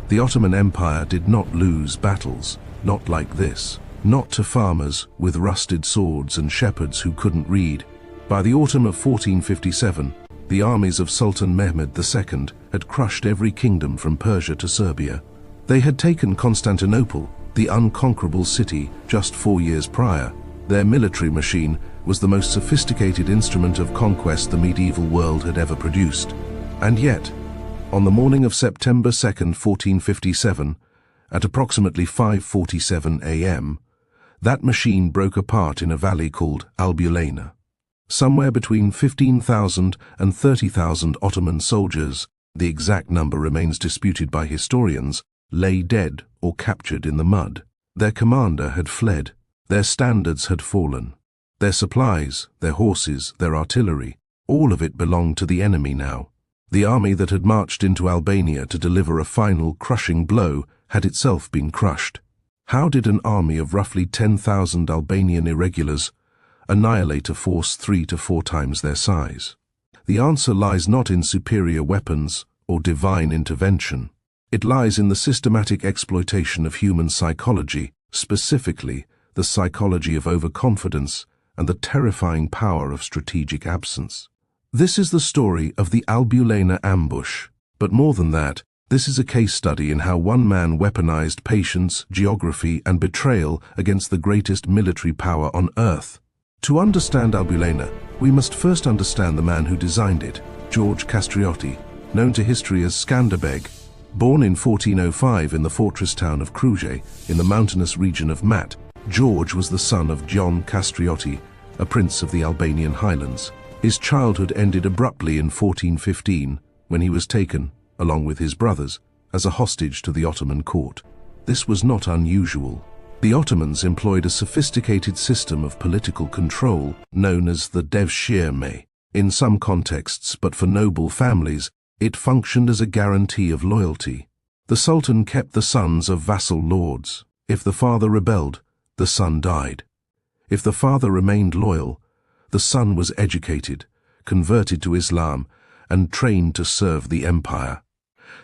The Ottoman Empire did not lose battles, not like this. Not to farmers with rusted swords and shepherds who couldn't read. By the autumn of 1457, the armies of Sultan Mehmed II had crushed every kingdom from Persia to Serbia. They had taken Constantinople, the unconquerable city, just 4 years prior. Their military machine was the most sophisticated instrument of conquest the medieval world had ever produced. And yet, on the morning of September 2nd, 1457, at approximately 5:47 a.m., that machine broke apart in a valley called Albulena. Somewhere between 15,000 and 30,000 Ottoman soldiers, the exact number remains disputed by historians, lay dead or captured in the mud. Their commander had fled. Their standards had fallen. Their supplies, their horses, their artillery, all of it belonged to the enemy now. The army that had marched into Albania to deliver a final crushing blow had itself been crushed. How did an army of roughly 10,000 Albanian irregulars annihilate a force 3 to 4 times their size? The answer lies not in superior weapons or divine intervention. It lies in the systematic exploitation of human psychology, specifically the psychology of overconfidence and the terrifying power of strategic absence. This is the story of the Albulena ambush, but more than that, this is a case study in how one man weaponized patience, geography, and betrayal against the greatest military power on earth. To understand Albulena, we must first understand the man who designed it, George Castriotti, known to history as Skanderbeg. Born in 1405 in the fortress town of Kruge, in the mountainous region of Mat, George was the son of John Castriotti, a prince of the Albanian highlands. His childhood ended abruptly in 1415, when he was taken, along with his brothers, as a hostage to the Ottoman court. This was not unusual. The Ottomans employed a sophisticated system of political control known as the devshirme. In some contexts, but for noble families, it functioned as a guarantee of loyalty. The Sultan kept the sons of vassal lords. If the father rebelled, the son died. If the father remained loyal, the son was educated, converted to Islam, and trained to serve the empire.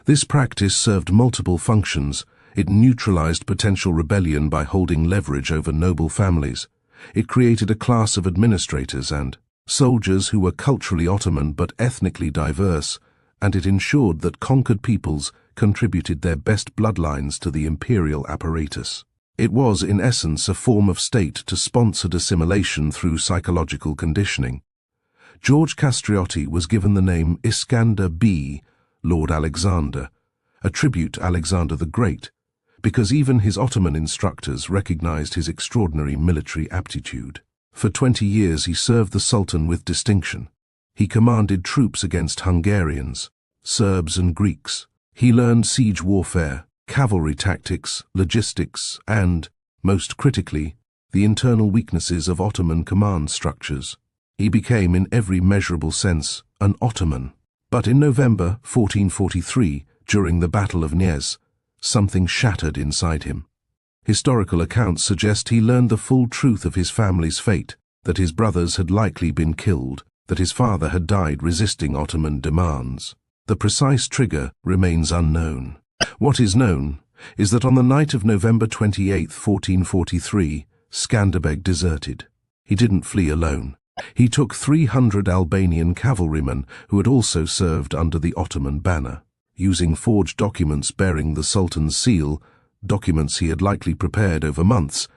This practice served multiple functions. It neutralized potential rebellion by holding leverage over noble families. It created a class of administrators and soldiers who were culturally Ottoman but ethnically diverse, and it ensured that conquered peoples contributed their best bloodlines to the imperial apparatus. It was, in essence, a form of state to sponsor assimilation through psychological conditioning. George Castriotti was given the name Iskander B, Lord Alexander, a tribute to Alexander the Great, because even his Ottoman instructors recognized his extraordinary military aptitude. For 20 years he served the Sultan with distinction. He commanded troops against Hungarians, Serbs and Greeks. He learned siege warfare, cavalry tactics, logistics, and, most critically, the internal weaknesses of Ottoman command structures. He became, in every measurable sense, an Ottoman. But in November 1443, during the Battle of Niez, something shattered inside him. Historical accounts suggest he learned the full truth of his family's fate, that his brothers had likely been killed, that his father had died resisting Ottoman demands. The precise trigger remains unknown. What is known is that on the night of November 28, 1443, Skanderbeg deserted. He didn't flee alone. He took 300 Albanian cavalrymen who had also served under the Ottoman banner. Using forged documents bearing the Sultan's seal, documents he had likely prepared over months,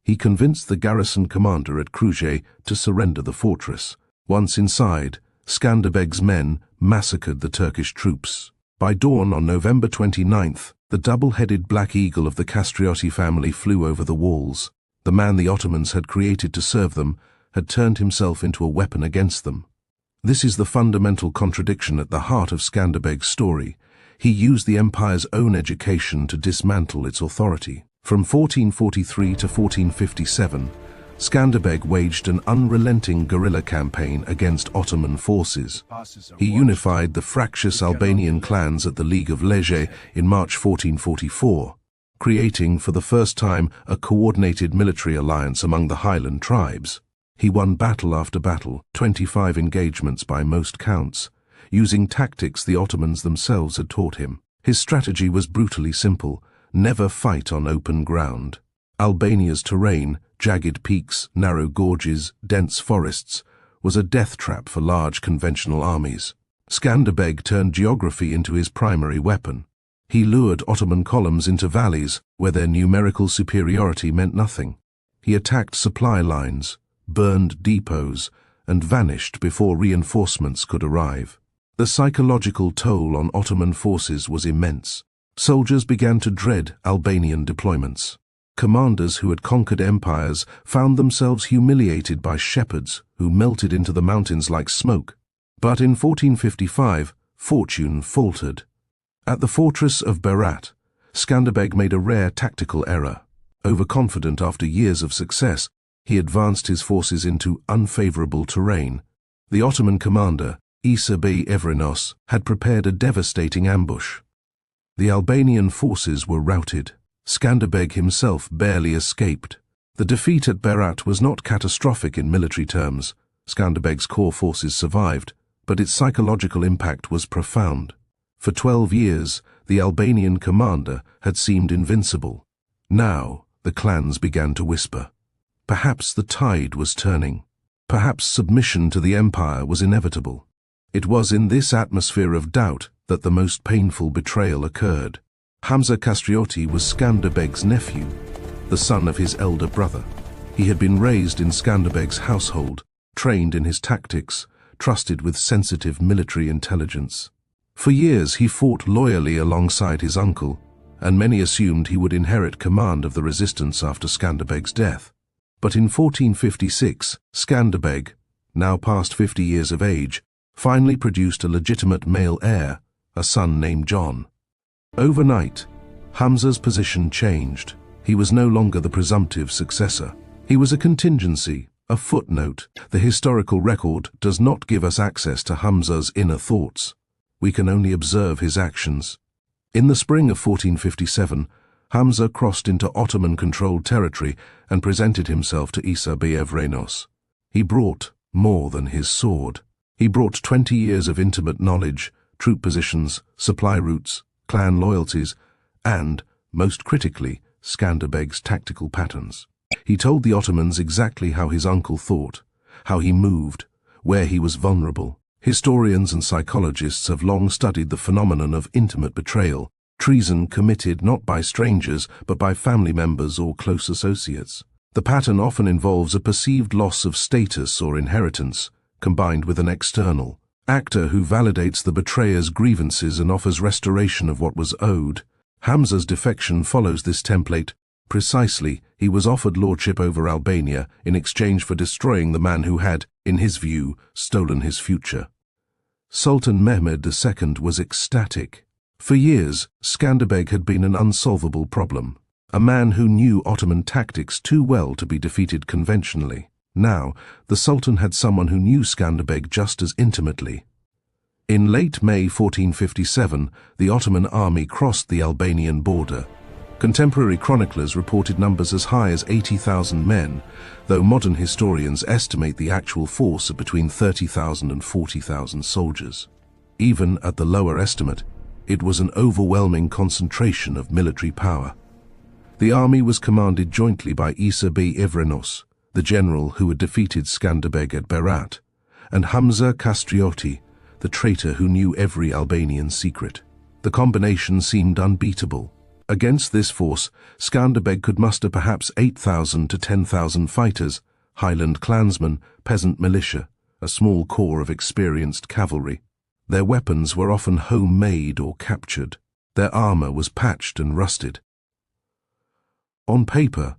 he convinced the garrison commander at Kruge to surrender the fortress. Once inside, Skanderbeg's men massacred the Turkish troops. By dawn on November 29th, the double-headed black eagle of the Castriotti family flew over the walls. The man the Ottomans had created to serve them had turned himself into a weapon against them. This is the fundamental contradiction at the heart of Skanderbeg's story. He used the empire's own education to dismantle its authority. From 1443 to 1457, Skanderbeg waged an unrelenting guerrilla campaign against Ottoman forces. He unified the fractious Albanian clans at the League of Legge in March 1444, creating for the first time a coordinated military alliance among the highland tribes. He won battle after battle, 25 engagements by most counts, using tactics the Ottomans themselves had taught him. His strategy was brutally simple: never fight on open ground. Albania's terrain, jagged peaks, narrow gorges, dense forests, was a death trap for large conventional armies. Skanderbeg turned geography into his primary weapon. He lured Ottoman columns into valleys where their numerical superiority meant nothing. He attacked supply lines, burned depots, and vanished before reinforcements could arrive. The psychological toll on Ottoman forces was immense. Soldiers began to dread Albanian deployments. Commanders who had conquered empires found themselves humiliated by shepherds who melted into the mountains like smoke. But in 1455, fortune faltered. At the fortress of Berat, Skanderbeg made a rare tactical error. Overconfident after years of success, he advanced his forces into unfavorable terrain. The Ottoman commander, Extirpate, had prepared a devastating ambush. The Albanian forces were routed. Skanderbeg himself barely escaped. The defeat at Berat was not catastrophic in military terms. Skanderbeg's core forces survived, but its psychological impact was profound. For 12 years, the Albanian commander had seemed invincible. Now, the clans began to whisper. Perhaps the tide was turning. Perhaps submission to the empire was inevitable. It was in this atmosphere of doubt that the most painful betrayal occurred. Hamza Castrioti was Skanderbeg's nephew, the son of his elder brother. He had been raised in Skanderbeg's household, trained in his tactics, trusted with sensitive military intelligence. For years he fought loyally alongside his uncle, and many assumed he would inherit command of the resistance after Skanderbeg's death. But in 1456, Skanderbeg, now past 50 years of age, finally produced a legitimate male heir, a son named John. Overnight, Hamza's position changed. He was no longer the presumptive successor. He was a contingency, a footnote. The historical record does not give us access to Hamza's inner thoughts. We can only observe his actions. In the spring of 1457, Hamza crossed into Ottoman-controlled territory and presented himself to Extirpate. He brought more than his sword. He brought 20 years of intimate knowledge, troop positions, supply routes, clan loyalties, and, most critically, Skanderbeg's tactical patterns. He told the Ottomans exactly how his uncle thought, how he moved, where he was vulnerable. Historians and psychologists have long studied the phenomenon of intimate betrayal, treason committed not by strangers but by family members or close associates. The pattern often involves a perceived loss of status or inheritance, combined with an external actor who validates the betrayer's grievances and offers restoration of what was owed. Hamza's defection follows this template. Precisely, he was offered lordship over Albania in exchange for destroying the man who had, in his view, stolen his future. Sultan Mehmed II was ecstatic. For years, Skanderbeg had been an unsolvable problem, a man who knew Ottoman tactics too well to be defeated conventionally. Now, the Sultan had someone who knew Skanderbeg just as intimately. In late May 1457, the Ottoman army crossed the Albanian border. Contemporary chroniclers reported numbers as high as 80,000 men, though modern historians estimate the actual force at between 30,000 and 40,000 soldiers. Even at the lower estimate, it was an overwhelming concentration of military power. The army was commanded jointly by Extirpate, the general who had defeated Skanderbeg at Berat, and Hamza Castrioti, the traitor who knew every Albanian secret. The combination seemed unbeatable. Against this force, Skanderbeg could muster perhaps 8,000 to 10,000 fighters, highland clansmen, peasant militia, a small corps of experienced cavalry. Their weapons were often homemade or captured. Their armor was patched and rusted. On paper,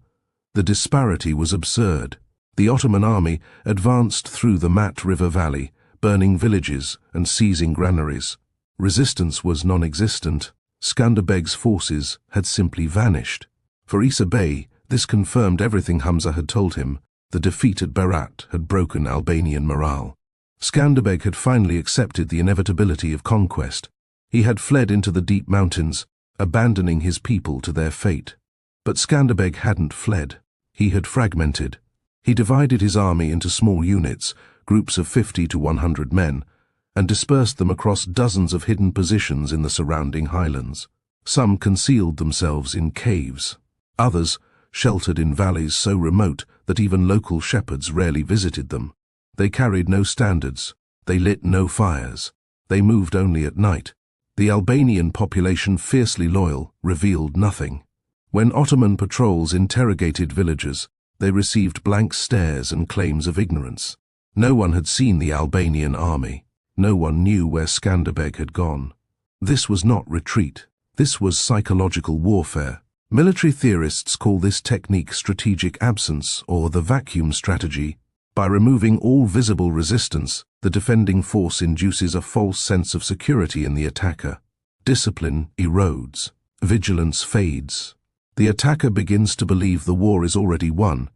the disparity was absurd. The Ottoman army advanced through the Mat River Valley, burning villages and seizing granaries. Resistance was non-existent. Skanderbeg's forces had simply vanished. For Extirpate, this confirmed everything Hamza had told him. The defeat at Berat had broken Albanian morale. Skanderbeg had finally accepted the inevitability of conquest. He had fled into the deep mountains, abandoning his people to their fate. But Skanderbeg hadn't fled. He had fragmented. He divided his army into small units, groups of 50 to 100 men, and dispersed them across dozens of hidden positions in the surrounding highlands. Some concealed themselves in caves. Others sheltered in valleys so remote that even local shepherds rarely visited them. They carried no standards. They lit no fires. They moved only at night. The Albanian population, fiercely loyal, revealed nothing. When Ottoman patrols interrogated villagers, they received blank stares and claims of ignorance. No one had seen the Albanian army. No one knew where Skanderbeg had gone. This was not retreat. This was psychological warfare. Military theorists call this technique strategic absence, or the vacuum strategy. By removing all visible resistance, the defending force induces a false sense of security in the attacker. Discipline erodes. Vigilance fades. The attacker begins to believe the war is already won,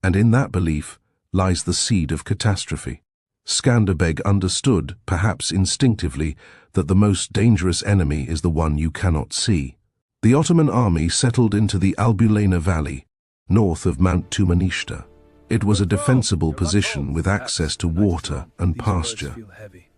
and in that belief lies the seed of catastrophe. Skanderbeg understood, perhaps instinctively, that the most dangerous enemy is the one you cannot see. The Ottoman army settled into the Albulena Valley, north of Mount Tumanishta. It was a defensible position with access to water and pasture.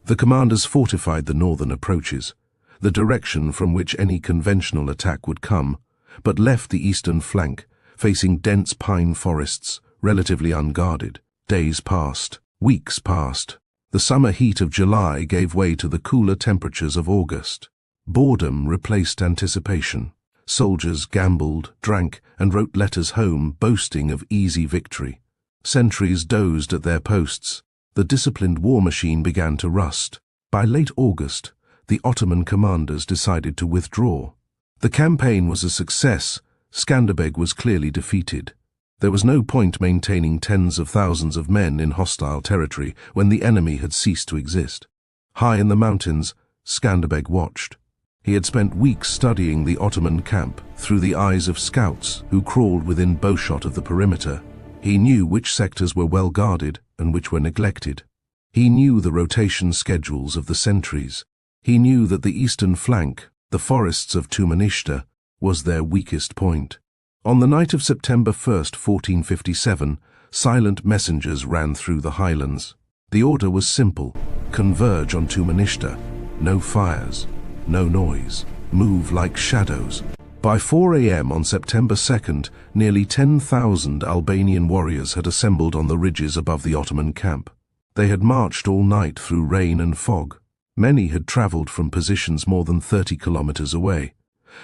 The commanders fortified the northern approaches, the direction from which any conventional attack would come, but left the eastern flank, facing dense pine forests, relatively unguarded. Days passed. Weeks passed. The summer heat of July gave way to the cooler temperatures of August. Boredom replaced anticipation. Soldiers gambled, drank, and wrote letters home boasting of easy victory. Sentries dozed at their posts. The disciplined war machine began to rust. By late August, the Ottoman commanders decided to withdraw. The campaign was a success. Skanderbeg was clearly defeated. There was no point maintaining tens of thousands of men in hostile territory when the enemy had ceased to exist. High in the mountains, Skanderbeg watched. He had spent weeks studying the Ottoman camp through the eyes of scouts who crawled within bowshot of the perimeter. He knew which sectors were well guarded and which were neglected. He knew the rotation schedules of the sentries. He knew that the eastern flank, the forests of Tumanishta, was their weakest point. On the night of September 1st, 1457, silent messengers ran through the highlands. The order was simple: converge on Tumanishta. No fires, no noise. Move like shadows. By 4 a.m. on September 2nd, nearly 10,000 Albanian warriors had assembled on the ridges above the Ottoman camp. They had marched all night through rain and fog. Many had traveled from positions more than 30 kilometers away.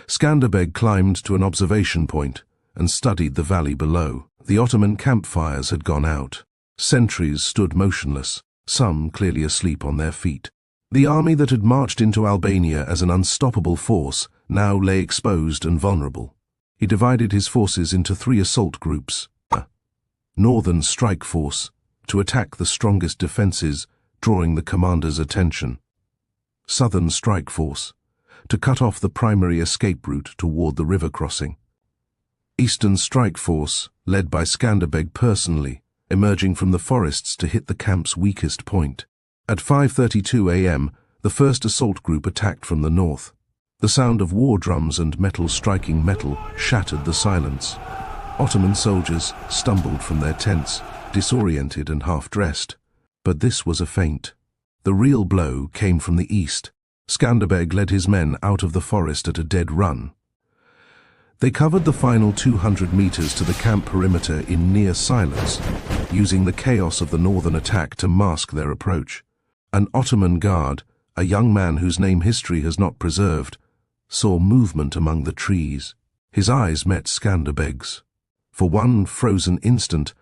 Skanderbeg climbed to an observation point and studied the valley below. The Ottoman campfires had gone out. Sentries stood motionless, some clearly asleep on their feet. The army that had marched into Albania as an unstoppable force now lay exposed and vulnerable. He divided his forces into 3 assault groups. Northern Strike Force, to attack the strongest defenses, drawing the commander's attention. Southern Strike Force, to cut off the primary escape route toward the river crossing. Eastern Strike Force, led by Skanderbeg personally, emerging from the forests to hit the camp's weakest point. At 5:32 a.m., the first assault group attacked from the north. The sound of war drums and metal striking metal shattered the silence. Ottoman soldiers stumbled from their tents, disoriented and half-dressed. But this was a feint. The real blow came from the east. Skanderbeg led his men out of the forest at a dead run. They covered the final 200 meters to the camp perimeter in near silence, using the chaos of the northern attack to mask their approach. An Ottoman guard, a young man whose name history has not preserved, saw movement among the trees. His eyes met Skanderbeg's. For one frozen instant,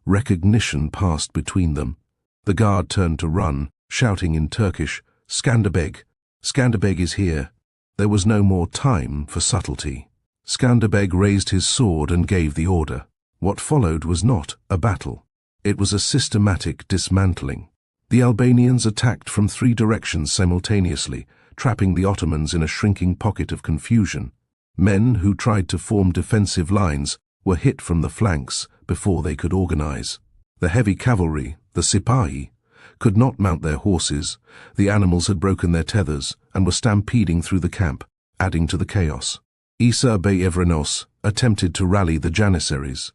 recognition passed between them. The guard turned to run, shouting in Turkish, "Skanderbeg! Skanderbeg is here!" There was no more time for subtlety. Skanderbeg raised his sword and gave the order. What followed was not a battle. It was a systematic dismantling. The Albanians attacked from 3 directions simultaneously, trapping the Ottomans in a shrinking pocket of confusion. Men who tried to form defensive lines were hit from the flanks before they could organize. The heavy cavalry, the sipahi, could not mount their horses. The animals had broken their tethers and were stampeding through the camp, adding to the chaos. Isa Bey Evrenos attempted to rally the Janissaries,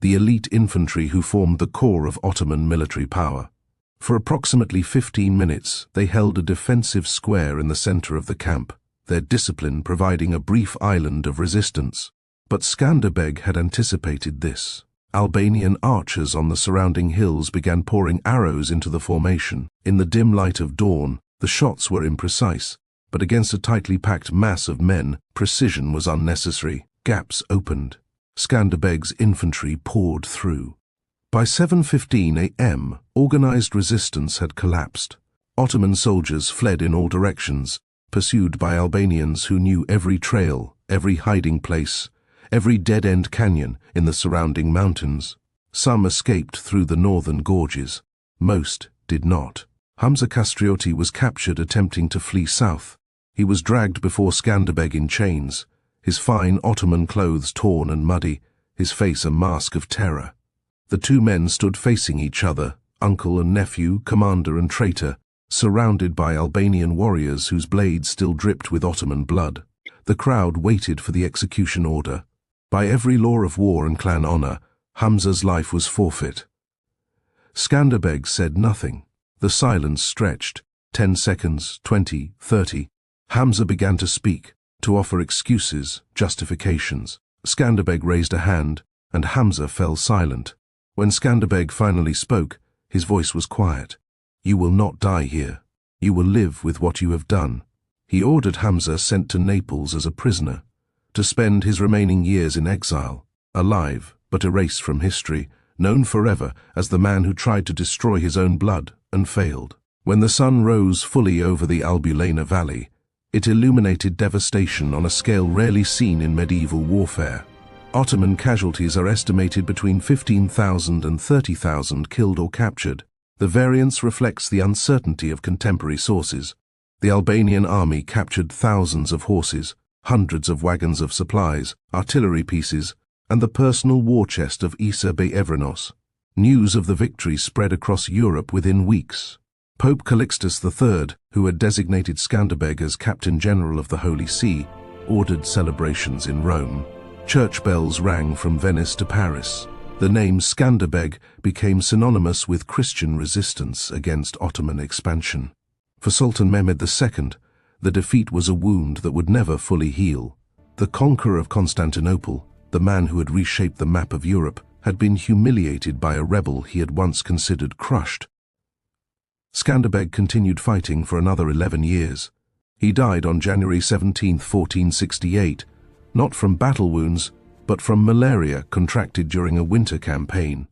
the elite infantry who formed the core of Ottoman military power. For approximately 15 minutes, they held a defensive square in the center of the camp, their discipline providing a brief island of resistance. But Skanderbeg had anticipated this. Albanian archers on the surrounding hills began pouring arrows into the formation. In the dim light of dawn, the shots were imprecise, but against a tightly packed mass of men, precision was unnecessary. Gaps opened. Skanderbeg's infantry poured through. By 7:15 a.m., organized resistance had collapsed. Ottoman soldiers fled in all directions, pursued by Albanians who knew every trail, every hiding place, every dead-end canyon in the surrounding mountains. Some escaped through the northern gorges. Most did not. Hamza Castrioti was captured attempting to flee south. He was dragged before Skanderbeg in chains, his fine Ottoman clothes torn and muddy, his face a mask of terror. The two men stood facing each other, uncle and nephew, commander and traitor, surrounded by Albanian warriors whose blades still dripped with Ottoman blood. The crowd waited for the execution order. By every law of war and clan honor, Hamza's life was forfeit. Skanderbeg said nothing. The silence stretched. 10 seconds, 20, 30. Hamza began to speak, to offer excuses, justifications. Skanderbeg raised a hand, and Hamza fell silent. When Skanderbeg finally spoke, his voice was quiet. "You will not die here. You will live with what you have done." He ordered Hamza sent to Naples as a prisoner, to spend his remaining years in exile, alive but erased from history, known forever as the man who tried to destroy his own blood and failed. When the sun rose fully over the Albulena valley, it illuminated devastation on a scale rarely seen in medieval warfare. Ottoman casualties are estimated between 15,000 and 30,000 killed or captured. The variance reflects the uncertainty of contemporary sources. The Albanian army captured thousands of horses, hundreds of wagons of supplies, artillery pieces, and the personal war chest of Isa Bey Evrenos. News of the victory spread across Europe within weeks. Pope Calixtus III, who had designated Skanderbeg as Captain General of the Holy See, ordered celebrations in Rome. Church bells rang from Venice to Paris. The name Skanderbeg became synonymous with Christian resistance against Ottoman expansion. For Sultan Mehmed II, the defeat was a wound that would never fully heal. The conqueror of Constantinople, the man who had reshaped the map of Europe, had been humiliated by a rebel he had once considered crushed. Skanderbeg continued fighting for another 11 years. He died on January 17, 1468, not from battle wounds, but from malaria contracted during a winter campaign.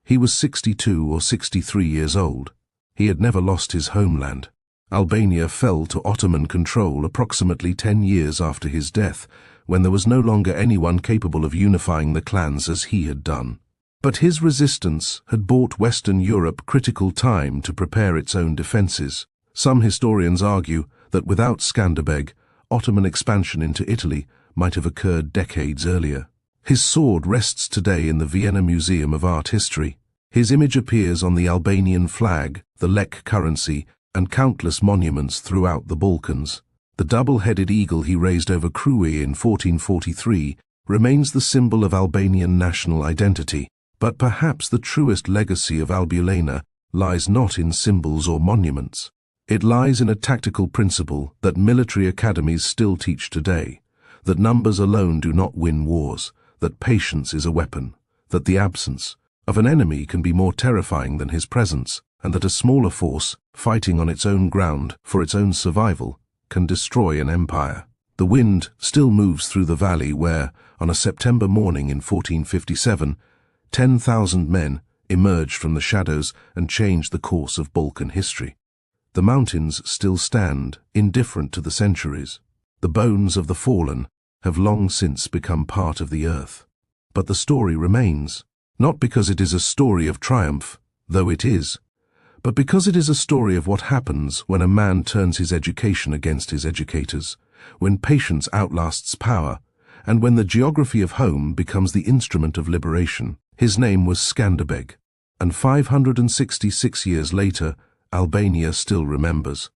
He was 62 or 63 years old. He had never lost his homeland. Albania fell to Ottoman control approximately 10 years after his death, when there was no longer anyone capable of unifying the clans as he had done. But his resistance had bought Western Europe critical time to prepare its own defenses. Some historians argue that without Skanderbeg, Ottoman expansion into Italy might have occurred decades earlier. His sword rests today in the Vienna Museum of Art History. His image appears on the Albanian flag, the lek currency, and countless monuments throughout the Balkans. The double-headed eagle he raised over Crui in 1443 remains the symbol of Albanian national identity. But perhaps the truest legacy of Albulena lies not in symbols or monuments. It lies in a tactical principle that military academies still teach today, that numbers alone do not win wars, that patience is a weapon, that the absence of an enemy can be more terrifying than his presence, and that a smaller force, fighting on its own ground for its own survival, can destroy an empire. The wind still moves through the valley where, on a September morning in 1457, 10,000 men emerged from the shadows and changed the course of Balkan history. The mountains still stand, indifferent to the centuries. The bones of the fallen have long since become part of the earth. But the story remains, not because it is a story of triumph, though it is, but because it is a story of what happens when a man turns his education against his educators, when patience outlasts power, and when the geography of home becomes the instrument of liberation. His name was Skanderbeg, and 566 years later, Albania still remembers.